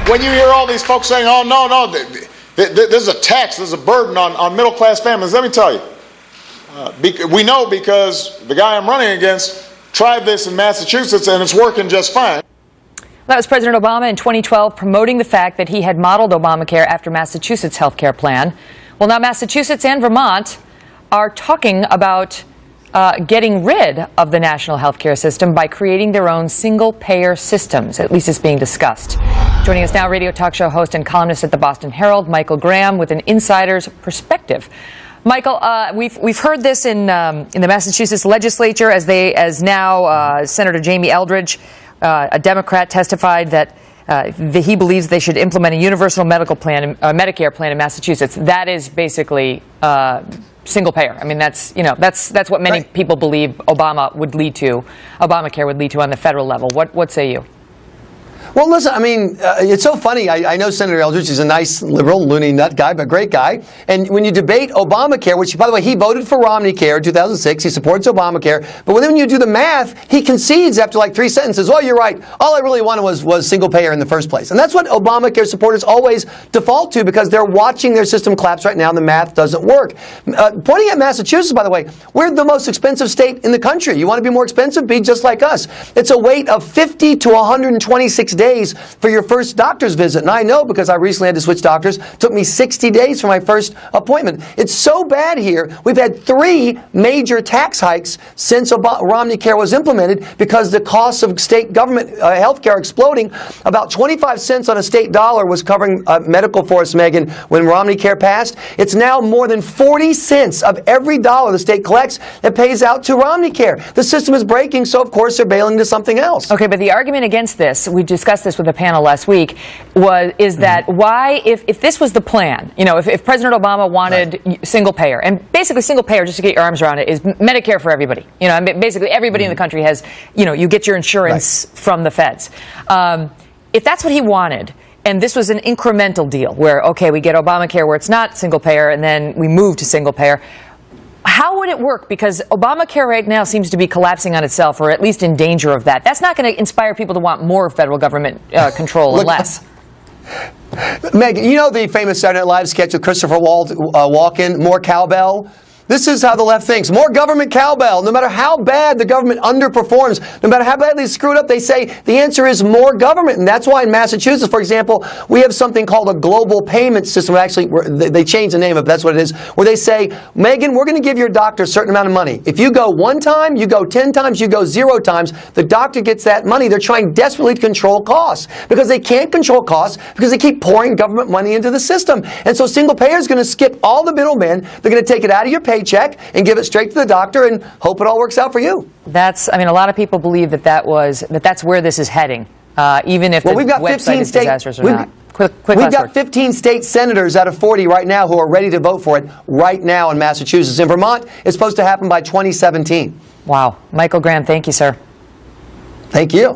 when you hear all these folks saying, oh, no, this is a tax, this is a burden on middle-class families, let me tell you, we know because the guy I'm running against tried this in Massachusetts, and it's working just fine. That was President Obama in 2012 promoting the fact that he had modeled Obamacare after Massachusetts' health care plan. Well, now Massachusetts and Vermont are talking about getting rid of the national health care system by creating their own single-payer systems. At least it's being discussed. Joining us now, radio talk show host and columnist at the Boston Herald, Michael Graham, with an insider's perspective. Michael, we've heard this in the Massachusetts legislature as now Senator Jamie Eldridge, a Democrat, testified that he believes they should implement a universal medical plan, Medicare plan in Massachusetts. That is basically single payer. I mean, that's what many people believe Obamacare would lead to on the federal level. What say you? Well, listen, I mean, it's so funny. I know Senator Eldridge is a nice liberal, loony nut guy, but great guy. And when you debate Obamacare, which, by the way, he voted for Romneycare in 2006. He supports Obamacare. But when you do the math, he concedes after like 3 sentences. Oh, you're right. All I really wanted was single payer in the first place. And that's what Obamacare supporters always default to because they're watching their system collapse right now and the math doesn't work. Pointing at Massachusetts, by the way, we're the most expensive state in the country. You want to be more expensive? Be just like us. It's a wait of 50 to 126 days for your first doctor's visit. And I know because I recently had to switch doctors. It took me 60 days for my first appointment. It's so bad here. We've had 3 major tax hikes since Romneycare was implemented because the costs of state government health care are exploding. About 25 cents on a state dollar was covering medical for us, Megan, when Romneycare passed. It's now more than 40 cents of every dollar the state collects that pays out to Romneycare. The system is breaking, so of course they're bailing to something else. Okay, but the argument against this, we discussed this with the panel last week, is that why, if this was the plan, if President Obama wanted single payer, and basically single payer, just to get your arms around it, is Medicare for everybody. Basically everybody in the country has, you get your insurance from the feds. If that's what he wanted, and this was an incremental deal where, okay, we get Obamacare where it's not single payer, and then we move to single payer, how would it work? Because Obamacare right now seems to be collapsing on itself, or at least in danger of that. That's not going to inspire people to want more federal government control and less. Meg, you know the famous Saturday Night Live sketch with Christopher Walken, More Cowbell? This is how the left thinks. More government cowbell. No matter how bad the government underperforms, no matter how badly it's screwed up, they say the answer is more government. And that's why in Massachusetts, for example, we have something called a global payment system. Actually, they changed the name of it, but that's what it is, where they say, Megan, we're going to give your doctor a certain amount of money. If you go 1 time, you go 10 times, you go 0 times, the doctor gets that money. They're trying desperately to control costs because they can't control costs because they keep pouring government money into the system. And so single payer is going to skip all the middlemen. They're going to take it out of your paycheck and give it straight to the doctor and hope it all works out for you. A lot of people believe that's where this is heading, even if we've got website is disastrous or not. We've got 15 state senators out of 40 right now who are ready to vote for it right now in Massachusetts. In Vermont, it's supposed to happen by 2017. Wow. Michael Graham, thank you, sir. Thank you.